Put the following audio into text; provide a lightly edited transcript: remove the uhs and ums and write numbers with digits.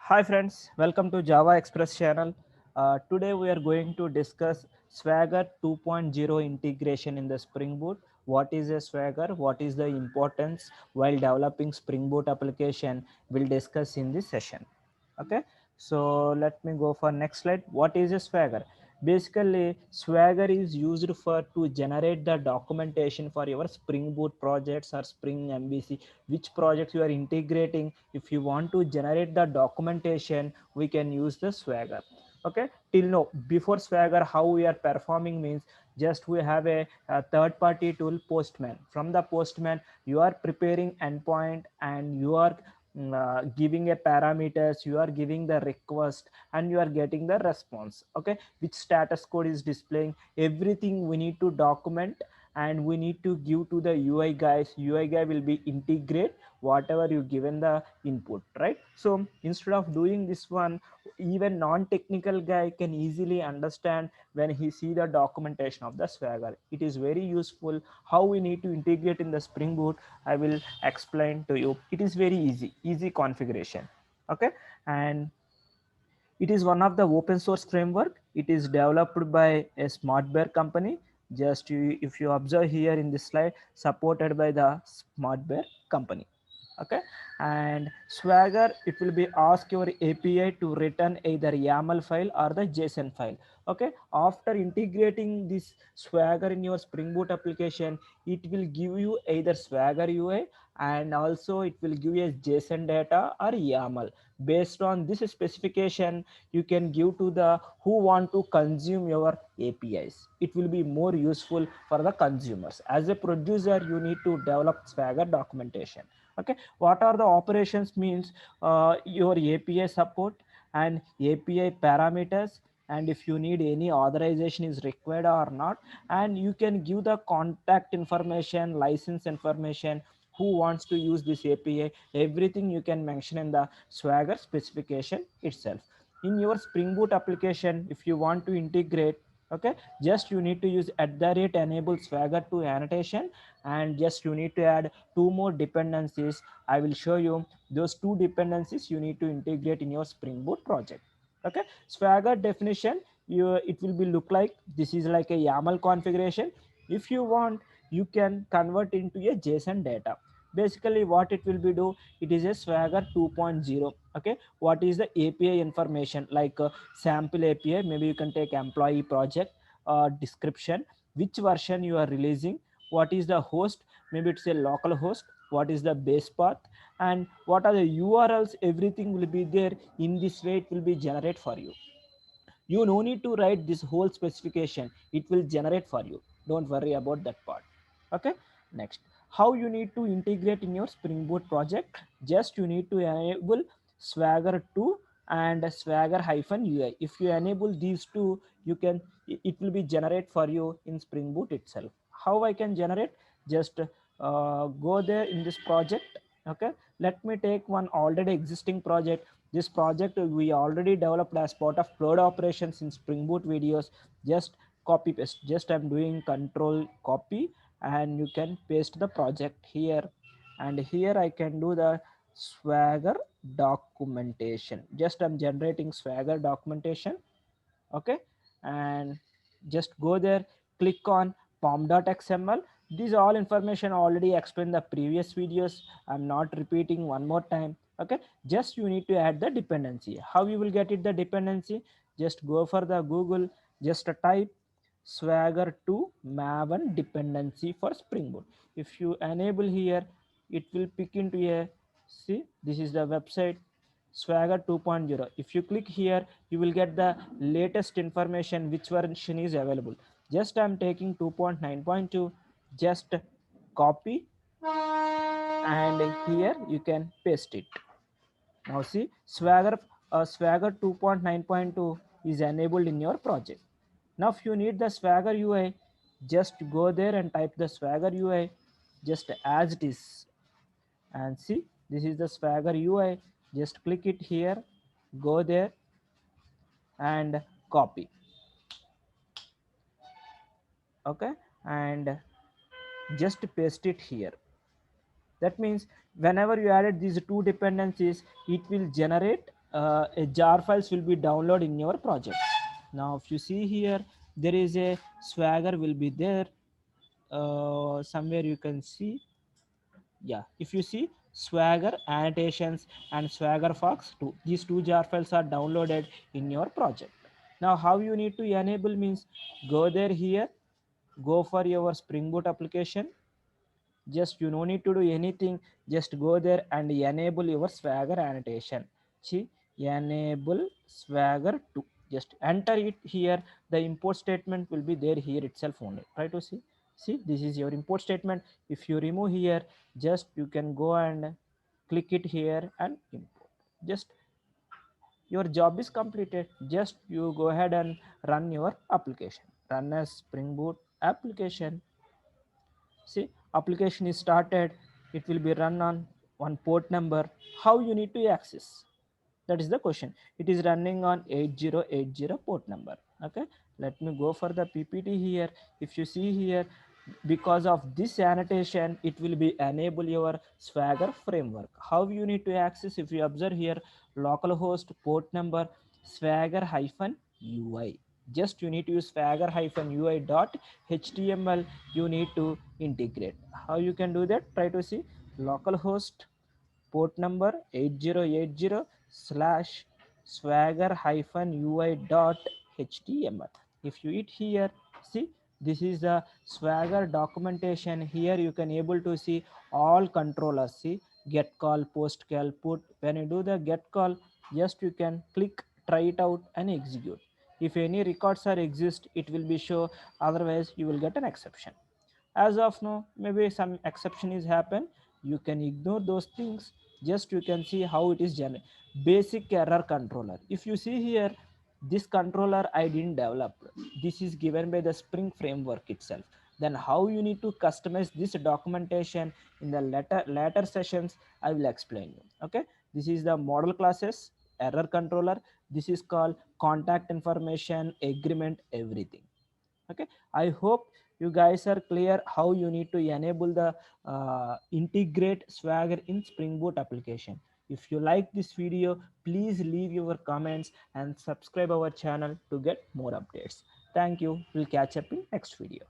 Hi friends, welcome to Java Express channel. Today we are going to discuss Swagger 2.0 integration in the Spring Boot. What is a Swagger? What is the importance while developing Spring Boot application? We'll discuss in this session. Okay, so let me go for next slide. What is a Swagger? Basically, Swagger is used for to generate the documentation for your Spring Boot projects or Spring MVC, which projects you are integrating. If you want to generate the documentation, we can use the Swagger. Okay, till now before Swagger, how we are performing means just we have a third party tool, Postman. From the Postman you are preparing endpoint and you are giving a parameters, you are giving the request and you are getting the response. Okay, which status code is displaying, everything we need to document and we need to give to the UI guys. UI guy will be integrate whatever you given the input, right? So instead of doing this one, even non-technical guy can easily understand when he see the documentation of the Swagger. It is very useful how we need to integrate in the Spring Boot. I will explain to you. It is very easy configuration. Okay, and it is one of the open source framework. It is developed by a Smart Bear company. Just you, if you observe here in this slide, supported by the Smart Bear company. Okay, and Swagger, it will be ask your API to return either YAML file or the JSON file. Okay, after integrating this Swagger in your Spring Boot application, it will give you either Swagger UI and also it will give you a JSON data or YAML. Based on this specification, you can give to the who want to consume your APIs. It will be more useful for the consumers. As a producer, you need to develop Swagger documentation. Okay, what are the operations means, your API support and API parameters, and if you need any authorization is required or not, and you can give the contact information, license information, who wants to use this API, everything you can mention in the Swagger specification itself. In your Spring Boot application, if you want to integrate, okay, just you need to use @enable Swagger to annotation, and just you need to add two more dependencies. I will show you those two dependencies you need to integrate in your Spring Boot project. Okay, Swagger definition, you it will be look like this is like a YAML configuration. If you want, you can convert into a JSON data. Basically what it will be do, it is a Swagger 2.0. Okay, what is the API information, like sample API, maybe you can take employee project description, which version you are releasing, what is the host, maybe it's a local host, what is the base path, and what are the URLs, everything will be there. In this way it will be generate for you. You no need to write this whole specification, it will generate for you. Don't worry about that part. Okay, next, how you need to integrate in your Spring Boot project. Just you need to enable Swagger 2 and Swagger hyphen UI. If you enable these two, you can, it will be generate for you in Spring Boot itself. How I can generate, just go there in this project. Okay, let me take one already existing project. This project we already developed as part of cloud operations in Spring Boot videos. Just copy paste, just I'm doing control copy, and you can paste the project here, and here I can do the Swagger documentation. Just I'm generating Swagger documentation. Okay, and just go there, click on pom.xml. These all information already explained the previous videos, I'm not repeating one more time. Okay, just you need to add the dependency. How you will get it the dependency, just go for the Google, just type Swagger to Maven dependency for Spring Boot. If you enable here, it will pick into a, see, this is the website Swagger 2.0. If you click here, you will get the latest information which version is available. Just I'm taking 2.9.2, just copy, and here you can paste it. Now see, Swagger 2.9.2 is enabled in your project. Now if you need the Swagger UI, just go there and type the Swagger UI just as it is, and see, this is the Swagger UI. Just click it here, go there and copy. Okay, and just paste it here. That means whenever you added these two dependencies, it will generate a jar files will be downloaded in your project. Now if you see here, there is a Swagger will be there, somewhere you can see. Yeah, if you see Swagger annotations and Swagger Fox 2, these two jar files are downloaded in your project. Now how you need to enable means, go there here, go for your Spring Boot application. Just you no need to do anything, just go there and enable your Swagger annotation. See, enable Swagger 2, just enter it here. The import statement will be there here itself only. Try to see, this is your import statement. If you remove here, just you can go and click it here and import. Just your job is completed. Just you go ahead and run your application, run as Spring Boot application. See, application is started. It will be run on one port number. How you need to access? That is the question. It is running on 8080 port number. Okay. Let me go for the PPT here. If you see here, because of this annotation, it will be enable your Swagger framework. How you need to access? If you observe here, localhost port number Swagger hyphen UI. Just you need to use Swagger hyphen UI dot HTML. You need to integrate. How you can do that? Try to see localhost port number 8080 slash swagger hyphen ui dot html. If you hit here, see, this is the Swagger documentation. Here you can able to see all controllers. See, get call, post call, put. When you do the get call, just you can click, try it out and execute. If any records are exist, it will be show, otherwise you will get an exception. As of now, maybe some exception is happen, you can ignore those things. Just you can see how it is generated. Basic error controller, if you see here, this controller I didn't develop, this is given by the Spring framework itself. Then how you need to customize this documentation in the later sessions, I will explain you. Okay, this is the model classes, error controller. This is called contact information, agreement, everything. Okay, I hope you guys are clear how you need to enable the integrate Swagger in Spring Boot application. If you like this video, please leave your comments and subscribe our channel to get more updates. Thank you. We'll catch up in next video.